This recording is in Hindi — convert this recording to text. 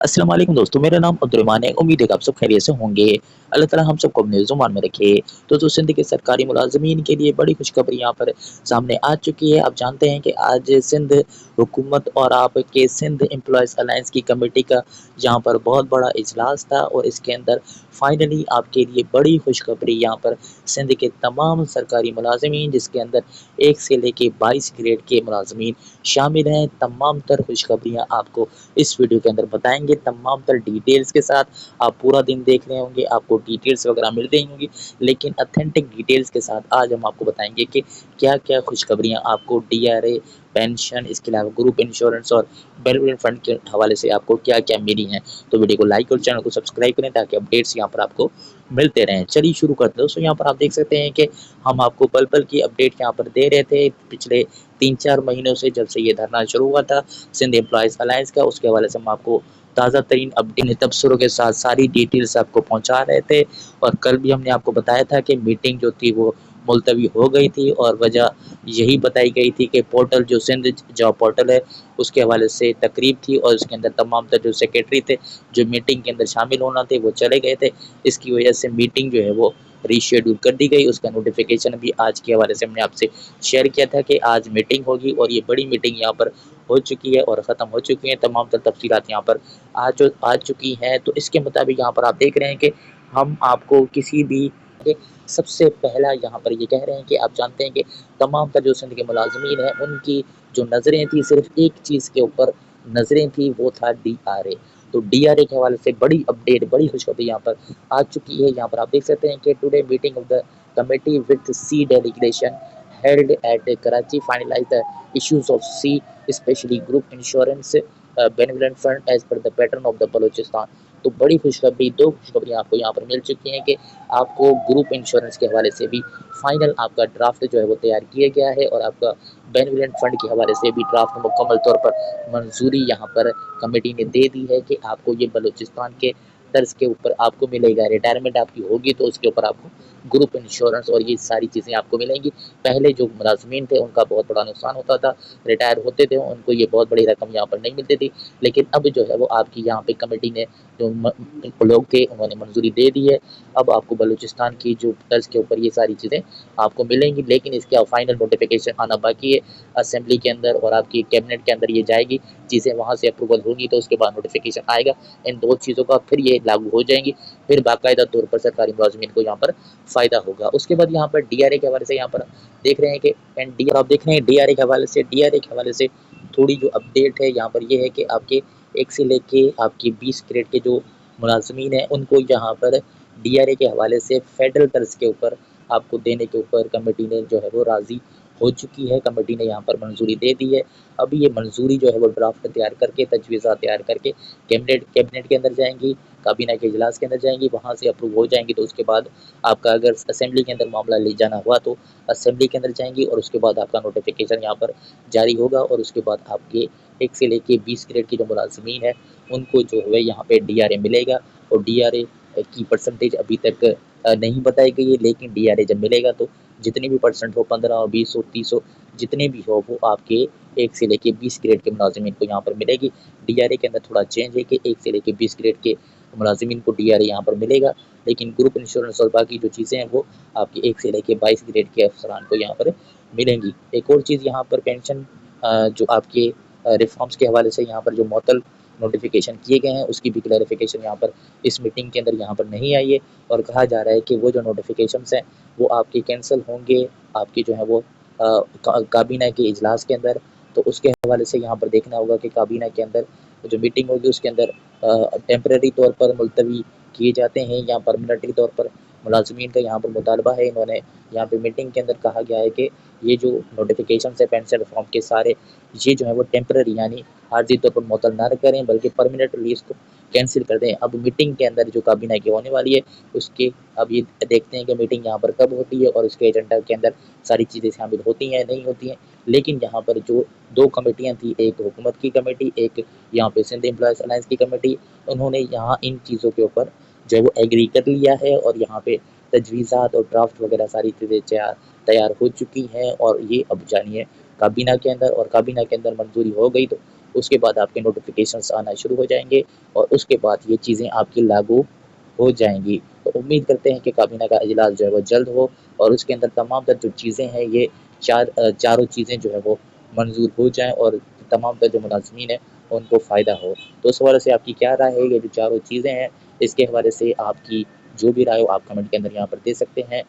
अस्सलाम वालेकुम दोस्तों, मेरा नाम अब्दुर्रहमान है। उम्मीद है कि आप सब खैरियत से होंगे। अल्लाह ताला हम सबको अपने ज़ुबान में रखे। तो सिंध के सरकारी मुलाज़िमीन के लिए बड़ी खुशखबरी यहाँ पर सामने आ चुकी है। आप जानते हैं कि आज सिंध हुकूमत और आपके सिंध एम्प्लॉइज़ अलायंस की कमेटी का यहाँ पर बहुत बड़ा इजलास था और इसके अंदर फाइनली आपके लिए बड़ी खुशखबरी यहाँ पर सिंध के तमाम सरकारी मुलाज़िमीन, जिसके अंदर 1 से लेके 22 ग्रेड के मुलाज़िमीन शामिल हैं। तमाम तर खुशखबरियाँ आपको इस वीडियो के अंदर बताएँगे, तमाम तर डिटेल्स के साथ। आप पूरा दिन देख रहे होंगे, आपको डिटेल्स वगैरह मिल रही होंगी, लेकिन ऑथेंटिक डिटेल्स के साथ आज हम आपको बताएँगे कि क्या-क्या खुशखबरियाँ आपको डीआरए, पेंशन, इसके अलावा ग्रुप इंश्योरेंस और बेनिफिट फंड के हवाले से आपको क्या-क्या मिली हैं। तो वीडियो को लाइक और चैनल को सब्सक्राइब करें ताकि अपडेट्स यहाँ पर आपको मिलते रहें। चलिए शुरू करते हैं। दोस्तों यहाँ पर आप देख सकते हैं कि हम आपको पल-पल की अपडेट यहाँ पर दे रहे थे पिछले 3-4 महीनों से, जब से ये धरना शुरू हुआ था सिंध एम्प्लॉइज़ अलायंस का। उसके हवाले से हम आपको ताज़ा तरीन अपडेट तबसरों के साथ सारी डिटेल्स आपको पहुँचा रहे थे। और कल भी हमने आपको बताया था कि मीटिंग जो थी वो मुलतवी हो गई थी और वजह यही बताई गई थी कि पोर्टल जो सिंध जॉब पोर्टल है उसके हवाले से तकरीब थी और उसके अंदर तमाम तर जो सेक्रेटरी थे जो मीटिंग के अंदर शामिल होना थे वो चले गए थे। इसकी वजह से मीटिंग जो है वो रीशेड्यूल कर दी गई। उसका नोटिफिकेशन भी आज के हवाले से हमने आपसे शेयर किया था कि आज मीटिंग होगी और ये बड़ी मीटिंग यहाँ पर हो चुकी है और ख़त्म हो चुकी है। तमाम तर तफसीलात यहाँ पर आ चुकी हैं। तो इसके मुताबिक यहाँ पर आप देख रहे हैं कि हम आपको किसी भी के सबसे पहला यहाँ पर ये कह रहे हैं कि आप जानते हैं कि तमाम तर जो सिंध के मुलाज़िमीन हैं उनकी जो नज़रें थी सिर्फ़ एक चीज़ के ऊपर नज़रें थी, वो था डीआरए। तो डीआरए के हवाले से बड़ी अपडेट, बड़ी खुशखबरी यहाँ पर आ चुकी है। यहाँ पर आप देख सकते हैं कि today meeting of the committee with C delegation held at Karachi finalized the issues of C, especially group insurance benevolent fund as per the pattern of the Balochistan। तो बड़ी खुशखबरी, 2 खुशखबरियाँ आपको यहाँ पर मिल चुकी हैं कि आपको ग्रुप इंश्योरेंस के हवाले से भी फाइनल आपका ड्राफ्ट जो है वो तैयार किया गया है और आपका बेनिफिट फंड के हवाले से भी ड्राफ्ट मुकम्मल तौर पर मंजूरी यहाँ पर कमेटी ने दे दी है कि आपको ये बलूचिस्तान के तर्ज के ऊपर आपको मिलेगा। रिटायरमेंट आपकी होगी तो उसके ऊपर आपको ग्रुप इंश्योरेंस और ये सारी चीज़ें आपको मिलेंगी। पहले जो मुलाज़मीन थे उनका बहुत बड़ा नुकसान होता था, रिटायर होते थे उनको ये बहुत बड़ी रकम यहाँ पर नहीं मिलती थी, लेकिन अब जो है वो आपकी यहाँ पे कमेटी ने जो लोग थे उन्होंने मंजूरी दे दी है। अब आपको बलूचिस्तान की जो तर्ज के ऊपर ये सारी चीज़ें आपको मिलेंगी, लेकिन इसका फाइनल नोटिफिकेशन आना बाकी है असेंबली के अंदर और आपकी कैबिनेट के अंदर ये जाएगी, चीज़ें वहाँ से अप्रूवल होगी तो उसके बाद नोटिफिकेशन आएगा। इन 2 चीज़ों का फिर ये लागू हो जाएंगी, फिर बाकायदा तौर पर सरकारी मुलाज़मीन को यहाँ पर फ़ायदा होगा। उसके बाद यहाँ पर डीआरए के हवाले से यहाँ पर देख रहे हैं कि एनडीआर आप देख रहे हैं डीआरए के हवाले से थोड़ी जो अपडेट है यहाँ पर ये है कि आपके 1 से लेके आपके 20 ग्रेड के जो मुलाज़मीन हैं उनको यहाँ पर डीआरए के हवाले से फेडरल कर्ज के ऊपर आपको देने के ऊपर कमेटी ने जो है वो राज़ी हो चुकी है। कमेटी ने यहाँ पर मंजूरी दे दी है। अभी ये मंजूरी जो है वो ड्राफ्ट तैयार करके, तजवीज़ात तैयार करके कैबिनेट के अंदर जाएँगी, काबीना के इजलास के अंदर जाएँगी, वहाँ से अप्रूव हो जाएँगी तो उसके बाद आपका अगर असेंबली के अंदर मामला ले जाना हुआ तो असेंबली के अंदर जाएँगी और उसके बाद आपका नोटिफिकेशन यहाँ पर जारी होगा और उसके बाद आपके 1 से लेके 20 ग्रेड के जो मुलाज़मीन हैं उनको जो है यहाँ पे डीआरए मिलेगा और डीआरए की परसेंटेज अभी तक नहीं बताई गई है, लेकिन डीआरए जब मिलेगा तो जितनी भी परसेंट हो 15 हो, 20 हो, 30 हो, जितने भी हो वो आपके 1 से लेके 20 ग्रेड के मुलाज़मीन को यहाँ पर मिलेगी। डीआरए के अंदर थोड़ा चेंज है कि 1 से लेके 20 ग्रेड के मुलाज़मीन को डीआरए यहाँ पर मिलेगा, लेकिन ग्रुप इंश्योरेंस और बाकी जो चीज़ें हैं वो आपके 1 से लेके 22 ग्रेड के अफ़सरान को यहाँ पर मिलेंगी। एक और चीज़ यहाँ पर पेंशन जो आपके रिफ़ॉर्म्स के हवाले से यहाँ पर जो मुअत्तल नोटिफिकेशन किए गए हैं उसकी भी क्लैरिफिकेशन यहाँ पर इस मीटिंग के अंदर यहाँ पर नहीं आई है और कहा जा रहा है कि वो जो नोटिफिकेशंस हैं वो आपके कैंसिल होंगे, आपकी जो है वो काबीना के इजलास के अंदर। तो उसके हवाले से यहाँ पर देखना होगा कि काबीना के अंदर जो मीटिंग होगी उसके अंदर टेम्परेरी तौर पर मुलतवी किए जाते हैं या परमानेंटली तौर पर मुलाज़मीन का यहाँ पर मुतालबा है। इन्होंने यहाँ पे मीटिंग के अंदर कहा गया है कि ये जो नोटिफिकेशंस है पेंशन रिफॉर्म के सारे ये जो है वो टेम्परेरी यानी आर्जी तौर पर मुअत्तल ना करें बल्कि परमानेंटली इसको कैंसिल कर दें। अब मीटिंग के अंदर जो काबीना की होने वाली है उसके अब ये देखते हैं कि मीटिंग यहाँ पर कब होती है और उसके एजेंडा के अंदर सारी चीज़ें शामिल होती हैं नहीं होती हैं। लेकिन यहाँ पर जो 2 कमेटियाँ थी, एक हुकूमत की कमेटी, एक यहाँ पे सिंध एम्प्लॉइज़ अलायंस की कमेटी, उन्होंने यहाँ इन चीज़ों के ऊपर जो है वो एग्री कर लिया है और यहाँ पे तजवीज़ात और ड्राफ्ट वगैरह सारी चीज़ें तैयार हो चुकी हैं और ये अब जानिए काबीना के अंदर और काबीना के अंदर मंजूरी हो गई तो उसके बाद आपके नोटिफ़िकेशंस आना शुरू हो जाएँगे और उसके बाद ये चीज़ें आपकी लागू हो जाएँगी। तो उम्मीद करते हैं कि काबीना का इजलास जो है वो जल्द हो और उसके अंदर तमाम तर जो चीज़ें हैं ये चारों चीज़ें जो है वो मंज़ूर हो जाएँ और तमाम तर जो मुलाज़िमीन हैं उनको फ़ायदा हो। तो उस हवाले से आपकी क्या राय है? ये जो चारों चीज़ें हैं, इसके हवाले से आपकी जो भी राय हो आप कमेंट के अंदर यहाँ पर दे सकते हैं।